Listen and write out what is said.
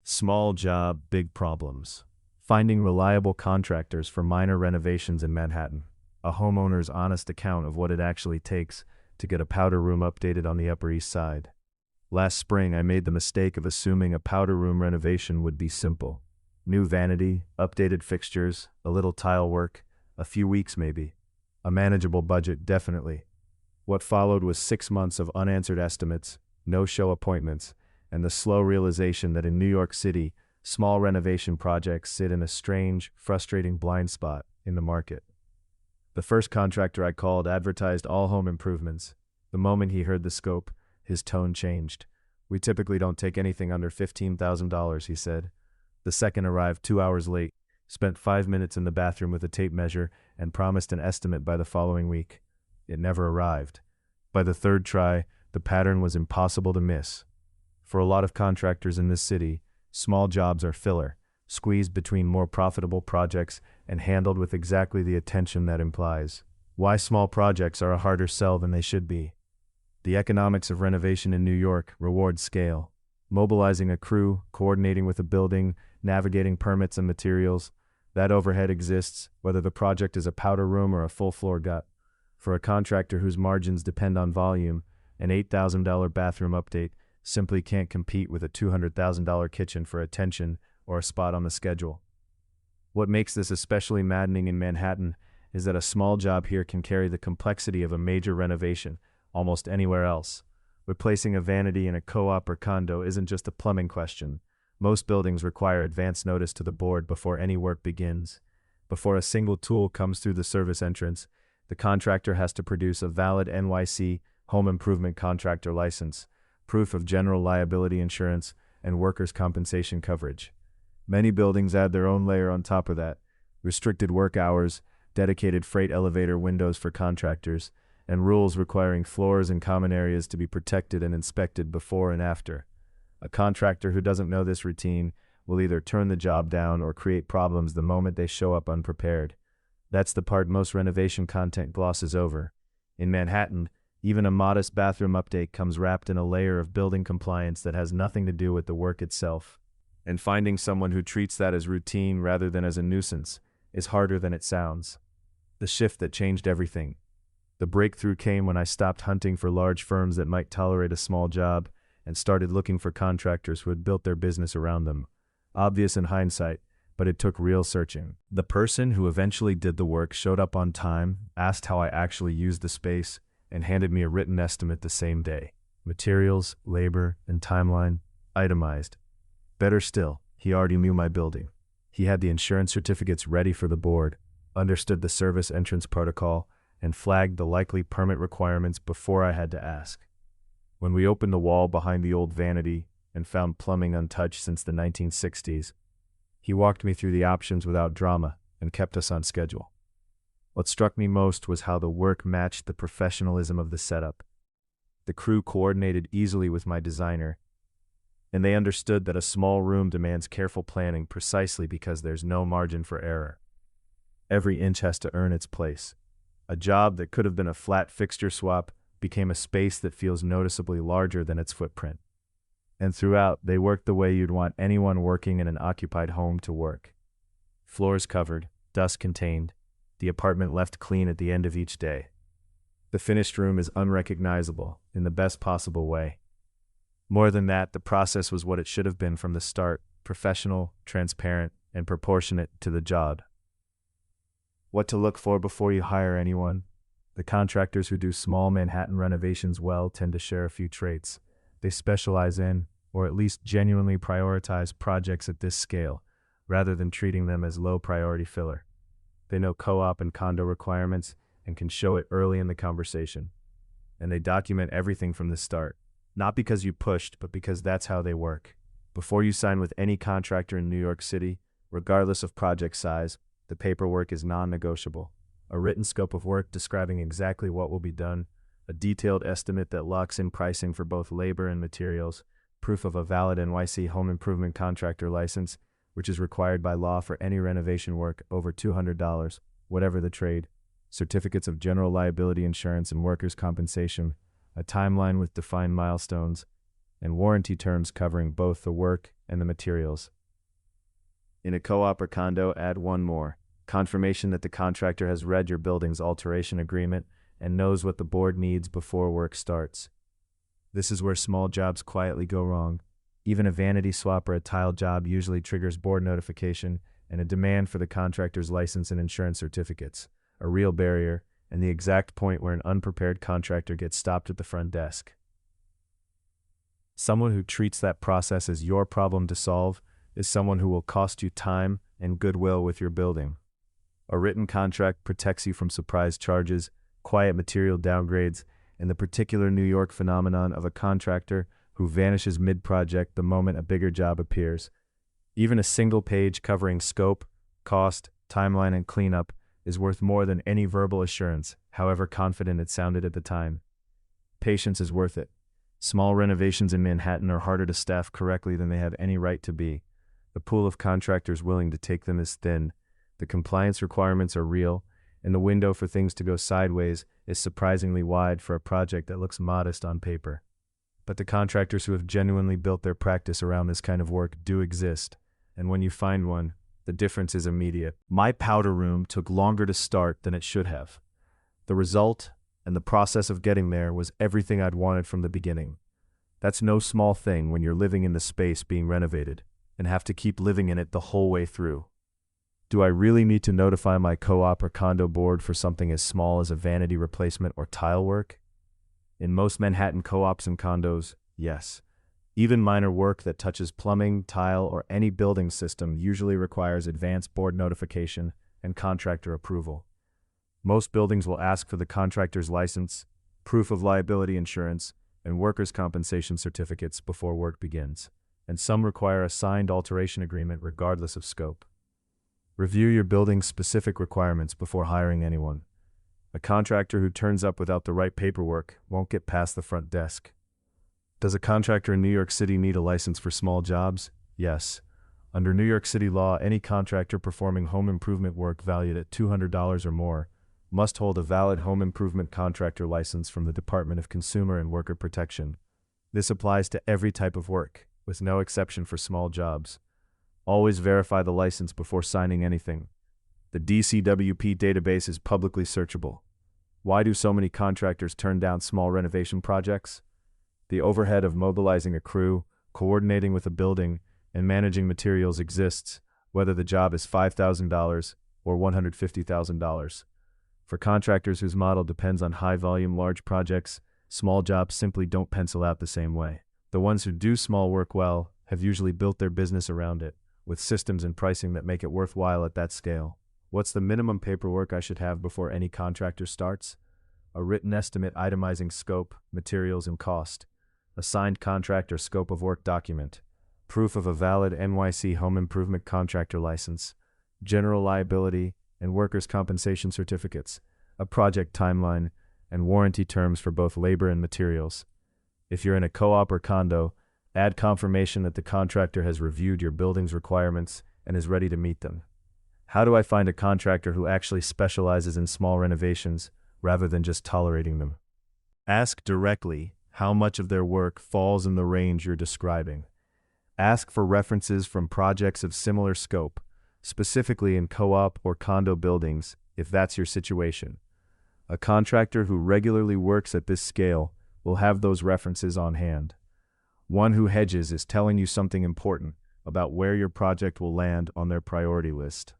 Small job, big problems. Finding reliable contractors for minor renovations in Manhattan. A homeowner's honest account of what it actually takes to get a powder room updated on the Upper East Side. Last spring, I made the mistake of assuming a powder room renovation would be simple. New vanity, updated fixtures, a little tile work, a few weeks maybe. A manageable budget, definitely. What followed was 6 months of unanswered estimates, no-show appointments, and the slow realization that in New York City, small renovation projects sit in a strange, frustrating blind spot in the market. The first contractor I called advertised all home improvements. The moment he heard the scope, his tone changed. "We typically don't take anything under $15,000, he said. The second arrived 2 hours late, spent 5 minutes in the bathroom with a tape measure, and promised an estimate by the following week. It never arrived. By the third try, the pattern was impossible to miss. For a lot of contractors in this city, small jobs are filler, squeezed between more profitable projects and handled with exactly the attention that implies. Why small projects are a harder sell than they should be. The economics of renovation in New York reward scale. Mobilizing a crew, coordinating with a building, navigating permits and materials, that overhead exists, whether the project is a powder room or a full-floor gut. For a contractor whose margins depend on volume, an $8,000 bathroom update simply can't compete with a $200,000 kitchen for attention or a spot on the schedule. What makes this especially maddening in Manhattan is that a small job here can carry the complexity of a major renovation almost anywhere else. Replacing a vanity in a co-op or condo isn't just a plumbing question. Most buildings require advance notice to the board before any work begins. Before a single tool comes through the service entrance, the contractor has to produce a valid NYC home improvement contractor license, proof of general liability insurance, and workers' compensation coverage. Many buildings add their own layer on top of that: restricted work hours, dedicated freight elevator windows for contractors, and rules requiring floors and common areas to be protected and inspected before and after. A contractor who doesn't know this routine will either turn the job down or create problems the moment they show up unprepared. That's the part most renovation content glosses over. In Manhattan, even a modest bathroom update comes wrapped in a layer of building compliance that has nothing to do with the work itself. And finding someone who treats that as routine rather than as a nuisance is harder than it sounds. The shift that changed everything. The breakthrough came when I stopped hunting for large firms that might tolerate a small job and started looking for contractors who had built their business around them. Obvious in hindsight, but it took real searching. The person who eventually did the work showed up on time, asked how I actually used the space, and handed me a written estimate the same day. Materials, labor, and timeline, itemized. Better still, he already knew my building. He had the insurance certificates ready for the board, understood the service entrance protocol, and flagged the likely permit requirements before I had to ask. When we opened the wall behind the old vanity and found plumbing untouched since the 1960s, he walked me through the options without drama and kept us on schedule. What struck me most was how the work matched the professionalism of the setup. The crew coordinated easily with my designer, and they understood that a small room demands careful planning precisely because there's no margin for error. Every inch has to earn its place. A job that could have been a flat fixture swap became a space that feels noticeably larger than its footprint. And throughout, they worked the way you'd want anyone working in an occupied home to work. Floors covered, dust contained, the apartment left clean at the end of each day. The finished room is unrecognizable in the best possible way. More than that, the process was what it should have been from the start: professional, transparent, and proportionate to the job. What to look for before you hire anyone? The contractors who do small Manhattan renovations well tend to share a few traits. They specialize in, or at least genuinely prioritize, projects at this scale, rather than treating them as low-priority filler. They know co-op and condo requirements and can show it early in the conversation. And they document everything from the start, not because you pushed, but because that's how they work. Before you sign with any contractor in New York City, regardless of project size, the paperwork is non-negotiable. A written scope of work describing exactly what will be done, a detailed estimate that locks in pricing for both labor and materials, proof of a valid NYC home improvement contractor license, which is required by law for any renovation work over $200, whatever the trade, certificates of general liability insurance and workers' compensation, a timeline with defined milestones, and warranty terms covering both the work and the materials. In a co-op or condo, add one more: confirmation that the contractor has read your building's alteration agreement and knows what the board needs before work starts. This is where small jobs quietly go wrong. Even a vanity swap or a tile job usually triggers board notification and a demand for the contractor's license and insurance certificates, a real barrier, and the exact point where an unprepared contractor gets stopped at the front desk. Someone who treats that process as your problem to solve is someone who will cost you time and goodwill with your building. A written contract protects you from surprise charges, quiet material downgrades, and the particular New York phenomenon of a contractor who vanishes mid-project the moment a bigger job appears. Even a single page covering scope, cost, timeline, and cleanup is worth more than any verbal assurance, however confident it sounded at the time. Patience is worth it. Small renovations in Manhattan are harder to staff correctly than they have any right to be. The pool of contractors willing to take them is thin, the compliance requirements are real, and the window for things to go sideways is surprisingly wide for a project that looks modest on paper. But the contractors who have genuinely built their practice around this kind of work do exist, and when you find one, the difference is immediate. My powder room took longer to start than it should have. The result and the process of getting there was everything I'd wanted from the beginning. That's no small thing when you're living in the space being renovated and have to keep living in it the whole way through. Do I really need to notify my co-op or condo board for something as small as a vanity replacement or tile work? In most Manhattan co-ops and condos, yes. Even minor work that touches plumbing, tile, or any building system usually requires advance board notification and contractor approval. Most buildings will ask for the contractor's license, proof of liability insurance, and workers' compensation certificates before work begins, and some require a signed alteration agreement regardless of scope. Review your building's specific requirements before hiring anyone. A contractor who turns up without the right paperwork won't get past the front desk. Does a contractor in New York City need a license for small jobs? Yes. Under New York City law, any contractor performing home improvement work valued at $200 or more must hold a valid home improvement contractor license from the Department of Consumer and Worker Protection. This applies to every type of work, with no exception for small jobs. Always verify the license before signing anything. The DCWP database is publicly searchable. Why do so many contractors turn down small renovation projects? The overhead of mobilizing a crew, coordinating with a building, and managing materials exists, whether the job is $5,000 or $150,000. For contractors whose model depends on high-volume, large projects, small jobs simply don't pencil out the same way. The ones who do small work well have usually built their business around it, with systems and pricing that make it worthwhile at that scale. What's the minimum paperwork I should have before any contractor starts? A written estimate itemizing scope, materials, and cost. A signed contract or scope of work document. Proof of a valid NYC home improvement contractor license. General liability and workers' compensation certificates, a project timeline, and warranty terms for both labor and materials. If you're in a co-op or condo, add confirmation that the contractor has reviewed your building's requirements and is ready to meet them. How do I find a contractor who actually specializes in small renovations rather than just tolerating them? Ask directly how much of their work falls in the range you're describing. Ask for references from projects of similar scope, specifically in co-op or condo buildings, if that's your situation. A contractor who regularly works at this scale will have those references on hand. One who hedges is telling you something important about where your project will land on their priority list.